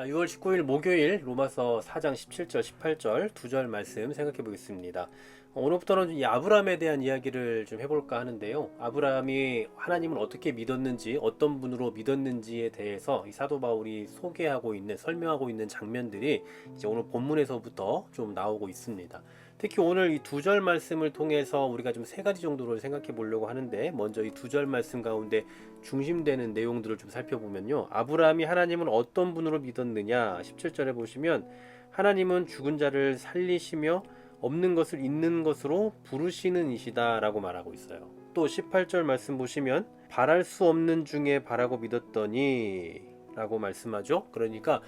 자, 6월 19일 목요일 로마서 4장 17절, 18절 두 절 말씀 생각해 보겠습니다. 오늘부터는 이 아브라함에 대한 이야기를 좀 해볼까 하는데요. 아브라함이 하나님을 어떻게 믿었는지, 어떤 분으로 믿었는지에 대해서 이 사도 바울이 소개하고 있는, 설명하고 있는 장면들이 이제 오늘 본문에서부터 좀 나오고 있습니다. 특히 오늘 이 두 절 말씀을 통해서 우리가 좀 세 가지 정도를 생각해 보려고 하는데, 먼저 이 두 절 말씀 가운데 중심되는 내용들을 좀 살펴보면요. 아브라함이 하나님을 어떤 분으로 믿었느냐, 17절에 보시면 하나님은 죽은 자를 살리시며 없는 것을 있는 것으로 부르시는 이시다 라고 말하고 있어요. 또 18절 말씀 보시면 바랄 수 없는 중에 바라고 믿었더니 라고 말씀하죠. 그러니까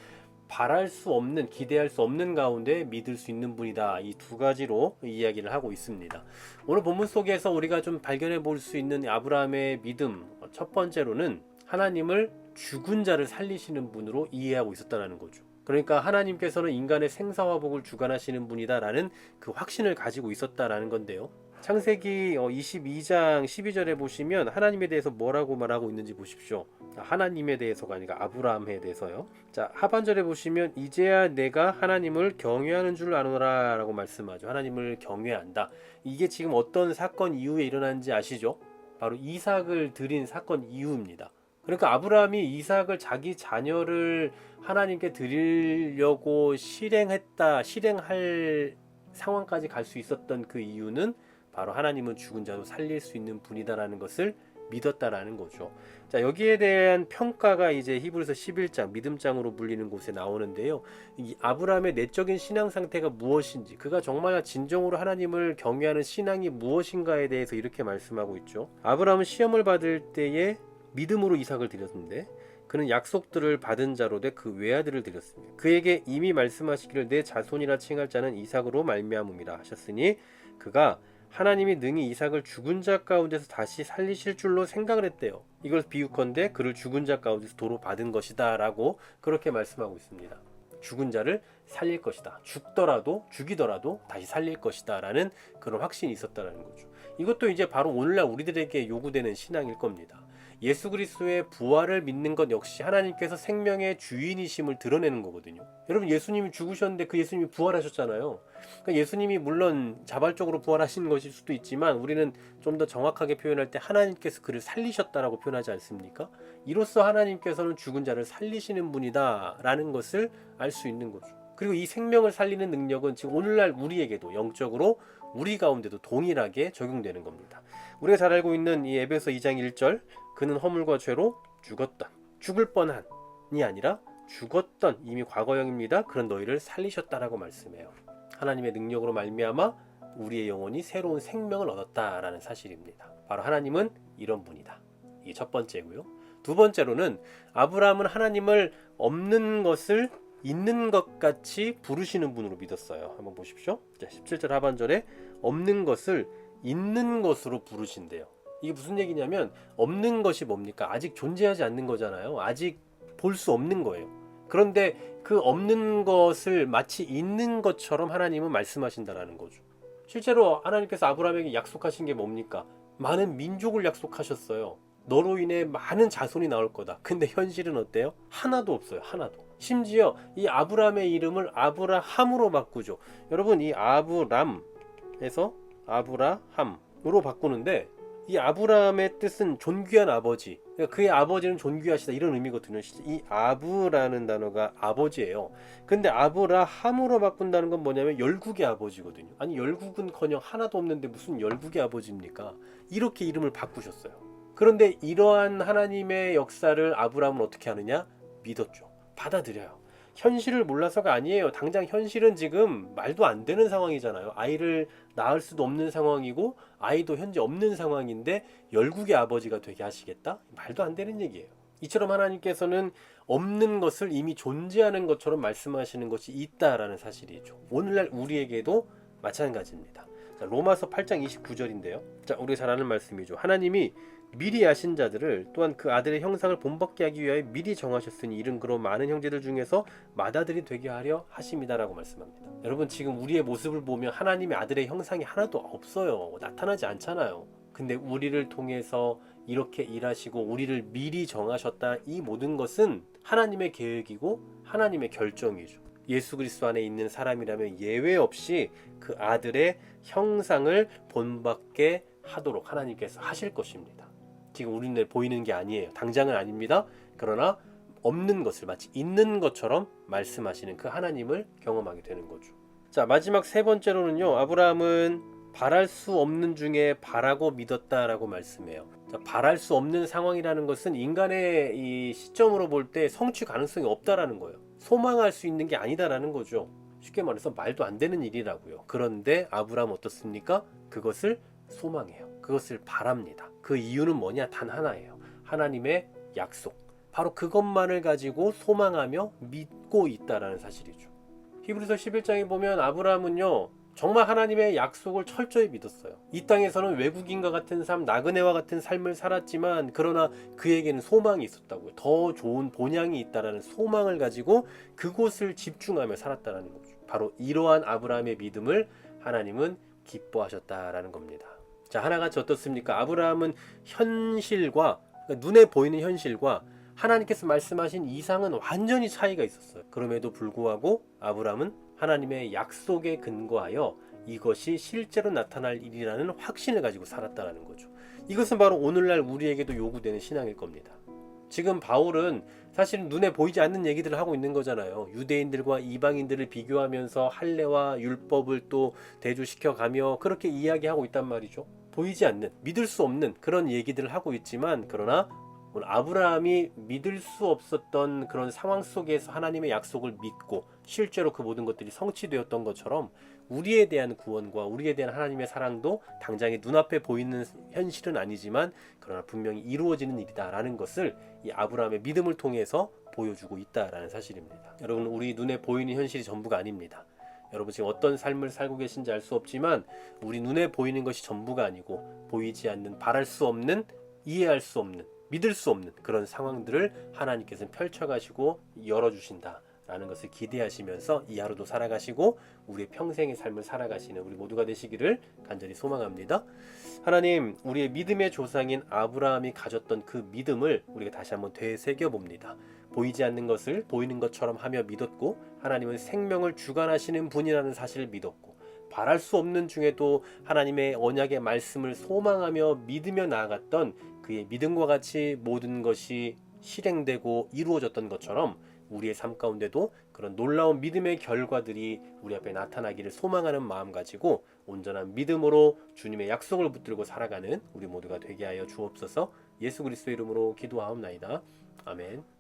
바랄 수 없는, 기대할 수 없는 가운데 믿을 수 있는 분이다. 이 두 가지로 이야기를 하고 있습니다. 오늘 본문 속에서 우리가 좀 발견해 볼 수 있는 아브라함의 믿음, 첫 번째로는 하나님을 죽은 자를 살리시는 분으로 이해하고 있었다는 거죠. 그러니까 하나님께서는 인간의 생사화복을 주관하시는 분이다라는 그 확신을 가지고 있었다라는 건데요. 창세기 22장 12절에 보시면 하나님에 대해서 뭐라고 말하고 있는지 보십시오. 하나님에 대해서가 아니라 아브라함에 대해서요. 자, 하반절에 보시면 이제야 내가 하나님을 경외하는 줄 아노라 라고 말씀하죠. 하나님을 경외한다. 이게 지금 어떤 사건 이후에 일어난지 아시죠? 바로 이삭을 드린 사건 이후입니다. 그러니까 아브라함이 이삭을 자기 자녀를 하나님께 드리려고 실행할 상황까지 갈 수 있었던 그 이유는 바로 하나님은 죽은 자도 살릴 수 있는 분이다라는 것을 믿었다라는 거죠. 자, 여기에 대한 평가가 이제 히브리서 11장 믿음장으로 불리는 곳에 나오는데요. 이 아브라함의 내적인 신앙 상태가 무엇인지, 그가 정말 진정으로 하나님을 경외하는 신앙이 무엇인가에 대해서 이렇게 말씀하고 있죠. 아브라함은 시험을 받을 때에 믿음으로 이삭을 드렸는데 그는 약속들을 받은 자로 돼 그 외아들을 드렸습니다. 그에게 이미 말씀하시기를 내 자손이라 칭할 자는 이삭으로 말미암음이라 하셨으니 그가 하나님이 능히 이삭을 죽은 자 가운데서 다시 살리실 줄로 생각을 했대요. 이걸 비유컨대 그를 죽은 자 가운데서 도로 받은 것이다 라고 그렇게 말씀하고 있습니다. 죽은 자를 살릴 것이다. 죽이더라도 다시 살릴 것이다 라는 그런 확신이 있었다는 거죠. 이것도 이제 바로 오늘날 우리들에게 요구되는 신앙일 겁니다. 예수 그리스도의 부활을 믿는 것 역시 하나님께서 생명의 주인이심을 드러내는 거거든요. 여러분, 예수님이 죽으셨는데 그 예수님이 부활하셨잖아요. 그러니까 예수님이 물론 자발적으로 부활하신 것일 수도 있지만 우리는 좀 더 정확하게 표현할 때 하나님께서 그를 살리셨다라고 표현하지 않습니까? 이로써 하나님께서는 죽은 자를 살리시는 분이다 라는 것을 알 수 있는 거죠. 그리고 이 생명을 살리는 능력은 지금 오늘날 우리에게도 영적으로 우리 가운데도 동일하게 적용되는 겁니다. 우리가 잘 알고 있는 이 에베소 2장 1절 그는 허물과 죄로 죽을 뻔한이 아니라 죽었던 이미 과거형입니다. 그런 너희를 살리셨다라고 말씀해요. 하나님의 능력으로 말미암아 우리의 영혼이 새로운 생명을 얻었다라는 사실입니다. 바로 하나님은 이런 분이다. 이게 첫 번째고요. 두 번째로는 아브라함은 하나님을 없는 것을 있는 것 같이 부르시는 분으로 믿었어요. 한번 보십시오. 17절 하반절에 없는 것을 있는 것으로 부르신대요. 이게 무슨 얘기냐면 없는 것이 뭡니까? 아직 존재하지 않는 거잖아요. 아직 볼 수 없는 거예요. 그런데 그 없는 것을 마치 있는 것처럼 하나님은 말씀하신다라는 거죠. 실제로 하나님께서 아브라함에게 약속하신 게 뭡니까? 많은 민족을 약속하셨어요. 너로 인해 많은 자손이 나올 거다. 근데 현실은 어때요? 하나도 없어요. 하나도. 심지어 이 아브라함의 이름을 아브라함으로 바꾸죠. 여러분, 이 아브람에서 아브라함으로 바꾸는데 이 아브라함의 뜻은 존귀한 아버지, 그러니까 그의 아버지는 존귀하시다 이런 의미거든요. 이 아브라는 단어가 아버지예요. 근데 아브라함으로 바꾼다는 건 뭐냐면 열국의 아버지거든요. 아니, 열국은커녕 하나도 없는데 무슨 열국의 아버지입니까? 이렇게 이름을 바꾸셨어요. 그런데 이러한 하나님의 역사를 아브라함은 어떻게 하느냐? 믿었죠. 받아들여요. 현실을 몰라서가 아니에요. 당장 현실은 지금 말도 안 되는 상황이잖아요. 아이를 낳을 수도 없는 상황이고 아이도 현재 없는 상황인데 열국의 아버지가 되게 하시겠다? 말도 안 되는 얘기예요. 이처럼 하나님께서는 없는 것을 이미 존재하는 것처럼 말씀하시는 것이 있다라는 사실이죠. 오늘날 우리에게도 마찬가지입니다. 자, 로마서 8장 29절인데요. 자, 우리가 잘 아는 말씀이죠. 하나님이 미리 아신 자들을 또한 그 아들의 형상을 본받게 하기 위하여 미리 정하셨으니 이른 그로 많은 형제들 중에서 맏아들이 되게 하려 하심이다라고 말씀합니다. 여러분, 지금 우리의 모습을 보면 하나님의 아들의 형상이 하나도 없어요. 나타나지 않잖아요. 근데 우리를 통해서 이렇게 일하시고 우리를 미리 정하셨다. 이 모든 것은 하나님의 계획이고 하나님의 결정이죠. 예수 그리스도 안에 있는 사람이라면 예외 없이 그 아들의 형상을 본받게 하도록 하나님께서 하실 것입니다. 지금 우리 눈에 보이는 게 아니에요. 당장은 아닙니다. 그러나 없는 것을 마치 있는 것처럼 말씀하시는 그 하나님을 경험하게 되는 거죠. 자, 마지막 세 번째로는요, 아브라함은 바랄 수 없는 중에 바라고 믿었다라고 말씀해요. 자, 바랄 수 없는 상황이라는 것은 인간의 이 시점으로 볼 때 성취 가능성이 없다라는 거예요. 소망할 수 있는 게 아니다라는 거죠. 쉽게 말해서 말도 안 되는 일이라고요. 그런데 아브라함 어떻습니까? 그것을 소망해요. 그것을 바랍니다. 그 이유는 뭐냐? 단 하나예요. 하나님의 약속. 바로 그것만을 가지고 소망하며 믿고 있다라는 사실이죠. 히브리서 11장에 보면 아브라함은요, 정말 하나님의 약속을 철저히 믿었어요. 이 땅에서는 외국인과 같은 삶, 나그네와 같은 삶을 살았지만 그러나 그에게는 소망이 있었다고요. 더 좋은 본향이 있다라는 소망을 가지고 그곳을 집중하며 살았다는 거죠. 바로 이러한 아브라함의 믿음을 하나님은 기뻐하셨다라는 겁니다. 자, 하나같이 어떻습니까? 아브라함은 현실과, 그러니까 눈에 보이는 현실과 하나님께서 말씀하신 이상은 완전히 차이가 있었어요. 그럼에도 불구하고 아브라함은 하나님의 약속에 근거하여 이것이 실제로 나타날 일이라는 확신을 가지고 살았다는 거죠. 이것은 바로 오늘날 우리에게도 요구되는 신앙일 겁니다. 지금 바울은 사실 눈에 보이지 않는 얘기들을 하고 있는 거잖아요. 유대인들과 이방인들을 비교하면서 할례와 율법을 또 대조시켜가며 그렇게 이야기하고 있단 말이죠. 보이지 않는, 믿을 수 없는 그런 얘기들을 하고 있지만, 그러나 오늘 아브라함이 믿을 수 없었던 그런 상황 속에서 하나님의 약속을 믿고 실제로 그 모든 것들이 성취되었던 것처럼 우리에 대한 구원과 우리에 대한 하나님의 사랑도 당장에 눈앞에 보이는 현실은 아니지만 그러나 분명히 이루어지는 일이다라는 것을 이 아브라함의 믿음을 통해서 보여주고 있다라는 사실입니다. 여러분, 우리 눈에 보이는 현실이 전부가 아닙니다. 여러분, 지금 어떤 삶을 살고 계신지 알 수 없지만 우리 눈에 보이는 것이 전부가 아니고 보이지 않는, 바랄 수 없는, 이해할 수 없는, 믿을 수 없는 그런 상황들을 하나님께서는 펼쳐가시고 열어주신다라는 것을 기대하시면서 이 하루도 살아가시고 우리의 평생의 삶을 살아가시는 우리 모두가 되시기를 간절히 소망합니다. 하나님, 우리의 믿음의 조상인 아브라함이 가졌던 그 믿음을 우리가 다시 한번 되새겨 봅니다. 보이지 않는 것을 보이는 것처럼 하며 믿었고, 하나님은 생명을 주관하시는 분이라는 사실을 믿었고, 바랄 수 없는 중에도 하나님의 언약의 말씀을 소망하며 믿으며 나아갔던 그의 믿음과 같이 모든 것이 실행되고 이루어졌던 것처럼 우리의 삶 가운데도 그런 놀라운 믿음의 결과들이 우리 앞에 나타나기를 소망하는 마음 가지고 온전한 믿음으로 주님의 약속을 붙들고 살아가는 우리 모두가 되게 하여 주옵소서. 예수 그리스도 이름으로 기도하옵나이다. 아멘.